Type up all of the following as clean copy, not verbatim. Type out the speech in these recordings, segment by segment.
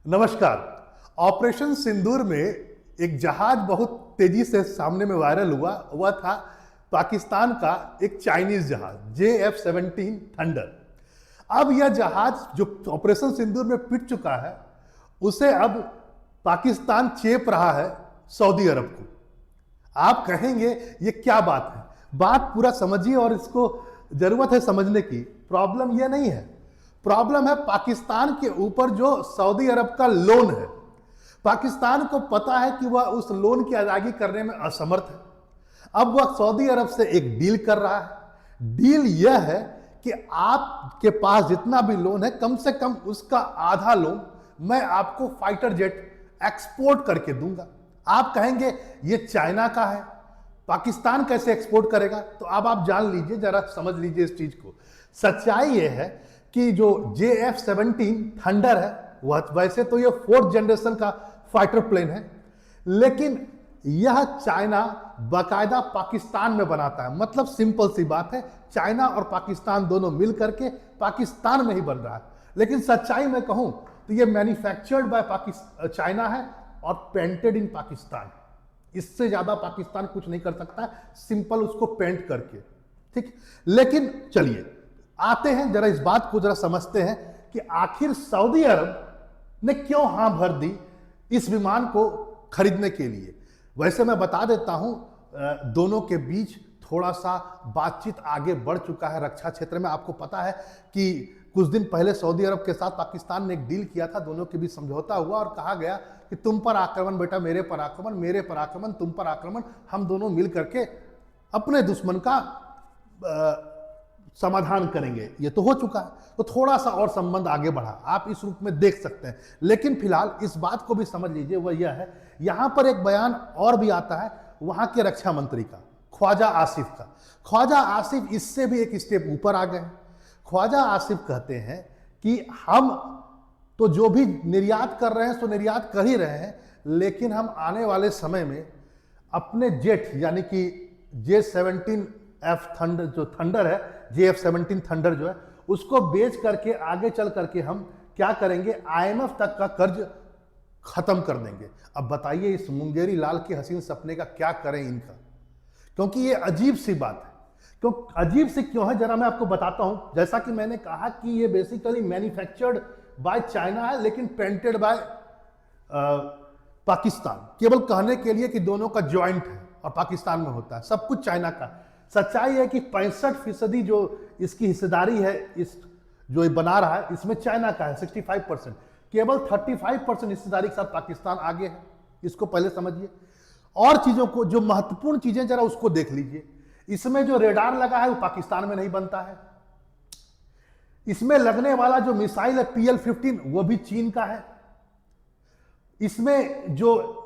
नमस्कार। ऑपरेशन सिंदूर में एक जहाज बहुत तेजी से सामने में वायरल हुआ। वह था पाकिस्तान का एक चाइनीज जहाज JF-17 थंडर। अब यह जहाज जो ऑपरेशन सिंदूर में पिट चुका है, उसे अब पाकिस्तान चेप रहा है सऊदी अरब को। आप कहेंगे ये क्या बात है? बात पूरा समझिए और इसको जरूरत है समझने की। प्रॉब्लम यह नहीं है, प्रॉब्लम है पाकिस्तान के ऊपर जो सऊदी अरब का लोन है। पाकिस्तान को पता है कि वह उस लोन की अदायगी करने में असमर्थ है। अब वह सऊदी अरब से एक डील कर रहा है। डील यह है कि आपके पास जितना भी लोन है, कम से कम उसका आधा लोन मैं आपको फाइटर जेट एक्सपोर्ट करके दूंगा। आप कहेंगे ये चाइना का है, पाकिस्तान कैसे एक्सपोर्ट करेगा? तो अब आप जान लीजिए, जरा समझ लीजिए इस चीज को। सच्चाई यह है कि जो JF-17 थंडर है, वह वैसे तो ये 4th जनरेशन का फाइटर प्लेन है, लेकिन यह चाइना बाकायदा पाकिस्तान में बनाता है। मतलब सिंपल सी बात है, चाइना और पाकिस्तान दोनों मिल करके पाकिस्तान में ही बन रहा है। लेकिन सच्चाई में कहूं तो ये मैन्युफैक्चर्ड बाय चाइना है और पेंटेड इन पाकिस्तान। इससे ज्यादा पाकिस्तान कुछ नहीं कर सकता है, सिंपल उसको पेंट करके। ठीक, लेकिन चलिए आते हैं, जरा इस बात को जरा समझते हैं कि आखिर सऊदी अरब ने क्यों हां भर दी इस विमान को खरीदने के लिए। वैसे मैं बता देता हूं, दोनों के बीच थोड़ा सा बातचीत आगे बढ़ चुका है रक्षा क्षेत्र में। आपको पता है कि कुछ दिन पहले सऊदी अरब के साथ पाकिस्तान ने एक डील किया था, दोनों के बीच समझौता हुआ और कहा गया कि तुम पर आक्रमण बेटा, मेरे पर आक्रमण, मेरे पर आक्रमण, तुम पर आक्रमण, हम दोनों मिल करके अपने दुश्मन का समाधान करेंगे। ये तो हो चुका है, तो थोड़ा सा और संबंध आगे बढ़ा, आप इस रूप में देख सकते हैं। लेकिन फिलहाल इस बात को भी समझ लीजिए, वह यह है, यहां पर एक बयान और भी आता है वहां के रक्षा मंत्री का, ख्वाजा आसिफ का। ख्वाजा आसिफ इससे भी एक स्टेप ऊपर आ गए। ख्वाजा आसिफ कहते हैं कि हम तो जो भी निर्यात कर रहे हैं सो निर्यात कर ही रहे हैं, लेकिन हम आने वाले समय में अपने जेट यानी कि J-17F थंडर, जो थंडर है JF-17 थंडर जो है, उसको बेच करके आगे चल करके हम क्या करेंगे, IMF तक का कर्ज खत्म कर देंगे। अब बताइए इस मुंगेरी लाल के हसीन सपने का क्या करें इनका, क्योंकि ये अजीब सी बात है। क्यों अजीब सी क्यों है, जरा मैं आपको बताता हूं। जैसा कि मैंने कहा कि ये बेसिकली मैन्युफैक्चर्ड बाय चाइना है, लेकिन पेंटेड बाय पाकिस्तान, केवल कहने के लिए कि दोनों का ज्वाइंट है और पाकिस्तान में होता है, सब कुछ चाइना का। सच्चाई है कि 65% जो इसकी हिस्सेदारी है, इस जो ये बना रहा है, इसमें चाइना का है 65%। केवल 35% हिस्सेदारी के साथ पाकिस्तान आगे है। इसको पहले समझिए। और चीजों को, जो महत्वपूर्ण चीजें जरा उसको देख लीजिए। इसमें जो रेडार लगा है वो पाकिस्तान में नहीं बनता है। इसमें लगने वाला जो मिसाइल है PL-15 वो भी चीन का है। इसमें जो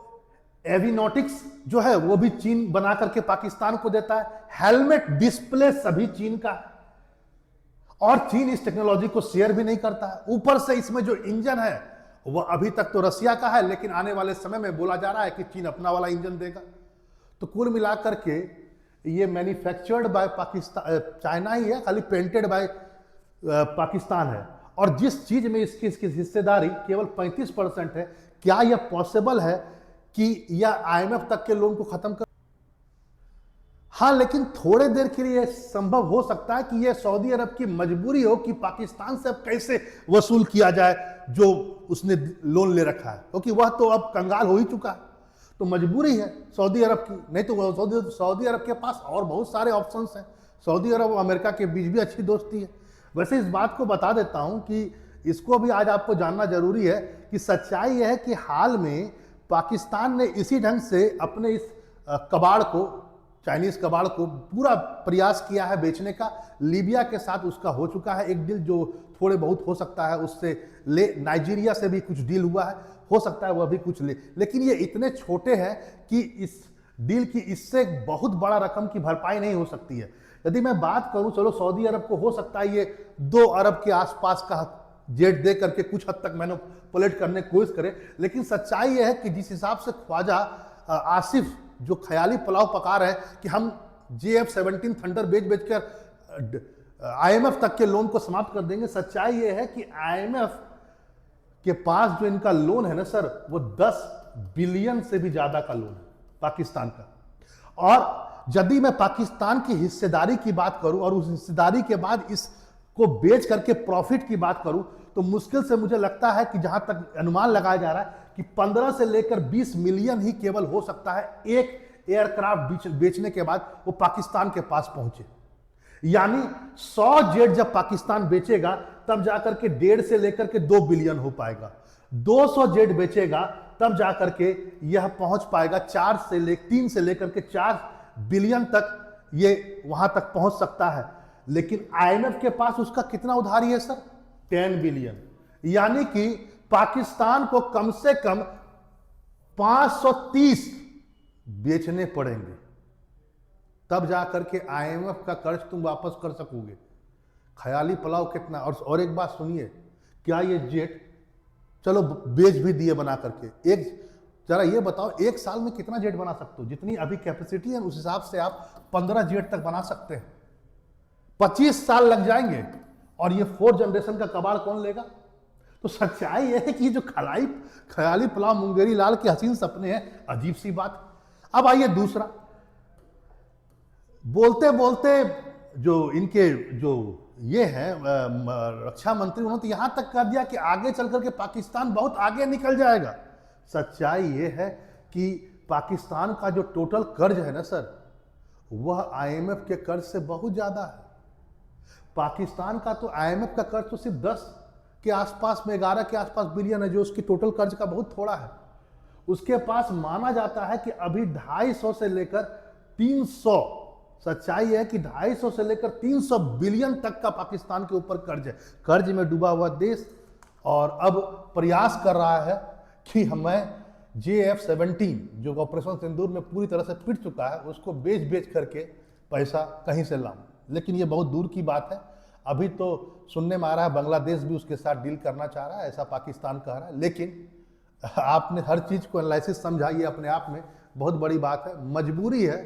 एविनॉटिक्स जो है वो भी चीन बना करके पाकिस्तान को देता है। हेलमेट डिस्प्ले सभी चीन का है और चीन इस टेक्नोलॉजी को शेयर भी नहीं करता है। ऊपर से इसमें जो इंजन है वह अभी तक तो रसिया का है, लेकिन आने वाले समय में बोला जा रहा है कि चीन अपना वाला इंजन देगा। तो कुल मिलाकर के ये मैन्युफैक्चर्ड बाय पाकिस्तान, चाइना ही है, खाली पेंटेड बाय पाकिस्तान है। और जिस चीज में इसकी हिस्सेदारी केवल 35% है, क्या यह पॉसिबल है कि यह IMF तक के लोन को खत्म कर? हाँ, लेकिन थोड़े देर के लिए संभव हो सकता है कि यह सऊदी अरब की मजबूरी हो कि पाकिस्तान से अब कैसे वसूल किया जाए जो उसने लोन ले रखा है, क्योंकि वह तो अब कंगाल हो ही चुका है। तो मजबूरी है सऊदी अरब की, नहीं तो सऊदी अरब के पास और बहुत सारे ऑप्शंस हैं। सऊदी अरब और अमेरिका के बीच भी अच्छी दोस्ती है। वैसे इस बात को बता देता हूं कि इसको भी आज आपको जानना जरूरी है कि सच्चाई यह है कि हाल में पाकिस्तान ने इसी ढंग से अपने इस कबाड़ को, चाइनीज कबाड़ को पूरा प्रयास किया है बेचने का। लीबिया के साथ उसका हो चुका है एक डील, जो थोड़े बहुत हो सकता है उससे ले। नाइजीरिया से भी कुछ डील हुआ है, हो सकता है वह भी कुछ ले, लेकिन ये इतने छोटे हैं कि इस डील की इससे बहुत बड़ा रकम की भरपाई नहीं हो सकती है। यदि मैं बात करूं, चलो सऊदी अरब को हो सकता है ये 2 अरब के आसपास का जेट दे करके कुछ हद तक मैनिपुलेट करने की कोशिश करे, लेकिन सच्चाई यह है कि जिस हिसाब से ख्वाजा आसिफ जो ख्याली पुलाव पका रहे हैं कि हम JF-17 थंडर बेच कर IMF तक के लोन को समाप्त कर देंगे, सच्चाई यह है कि IMF के पास जो इनका लोन है ना सर, वो 10 बिलियन से भी ज्यादा का लोन है पाकिस्तान का। और यदि मैं पाकिस्तान की हिस्सेदारी की बात करूं और उस हिस्सेदारी के बाद इसको बेच करके प्रॉफिट की बात करूं, तो मुश्किल से मुझे लगता है कि जहां तक अनुमान लगाया जा रहा है कि 15 से लेकर 20 मिलियन ही केवल हो सकता है एक एयरक्राफ्ट बेचने के बाद वो पाकिस्तान के पास पहुंचे। यानी 100 जेट जब पाकिस्तान बेचेगा तब जाकर के 1.5 से लेकर के 2 बिलियन हो पाएगा। 200 जेट बेचेगा तब जाकर के यह पहुंच पाएगा 3 से लेकर के 4 बिलियन तक, ये वहां तक पहुंच सकता है। लेकिन आईएमएफ के पास उसका कितना उधारी है सर? 10 बिलियन। यानी कि पाकिस्तान को कम से कम 530 बेचने पड़ेंगे, तब जाकर के आईएमएफ का कर्ज तुम वापस कर सकोगे। ख्याली पुलाव कितना। और एक बात सुनिए, क्या ये जेट चलो बेच भी दिए बना करके, एक जरा ये बताओ एक साल में कितना जेट बना सकते हो? जितनी अभी कैपेसिटी है उस हिसाब से आप 15 जेट तक बना सकते हैं। 25 साल लग जाएंगे और ये 4th जनरेशन का कबाड़ कौन लेगा? तो सच्चाई यह है कि जो ख्याली पुलाव मुंगेरी लाल के हसीन सपने हैं, अजीब सी बात। अब आइए दूसरा, बोलते बोलते जो इनके जो ये है रक्षा मंत्री, उन्होंने तो यहां तक कह दिया कि आगे चल करके पाकिस्तान बहुत आगे निकल जाएगा। सच्चाई ये है कि पाकिस्तान का जो टोटल कर्ज है ना सर, वह आईएमएफ के कर्ज से बहुत ज्यादा है। पाकिस्तान का तो आईएमएफ का कर्ज तो सिर्फ 10 के आसपास में, 11 के आसपास बिलियन है, जो उसकी टोटल कर्ज का बहुत थोड़ा है। उसके पास माना जाता है कि अभी 250 से लेकर 300, सच्चाई है कि 250 से लेकर 300 बिलियन तक का पाकिस्तान के ऊपर कर्ज है। कर्ज में डूबा हुआ देश, और अब प्रयास कर रहा है कि हमें JF-17 जो ऑपरेशन सिंदूर में पूरी तरह से पिट चुका है, उसको बेच करके पैसा कहीं से लाऊं। लेकिन ये बहुत दूर की बात है। अभी तो सुनने में आ रहा है बांग्लादेश भी उसके साथ डील करना चाह रहा है, ऐसा पाकिस्तान कह रहा है। लेकिन आपने हर चीज को एनालिसिस समझा, ये अपने आप में बहुत बड़ी बात है। मजबूरी है,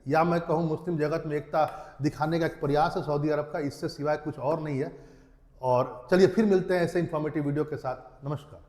या मैं कहूँ मुस्लिम जगत में एकता दिखाने का एक प्रयास है सऊदी अरब का, इससे सिवाय कुछ और नहीं है। और चलिए फिर मिलते हैं ऐसे इंफॉर्मेटिव वीडियो के साथ। नमस्कार।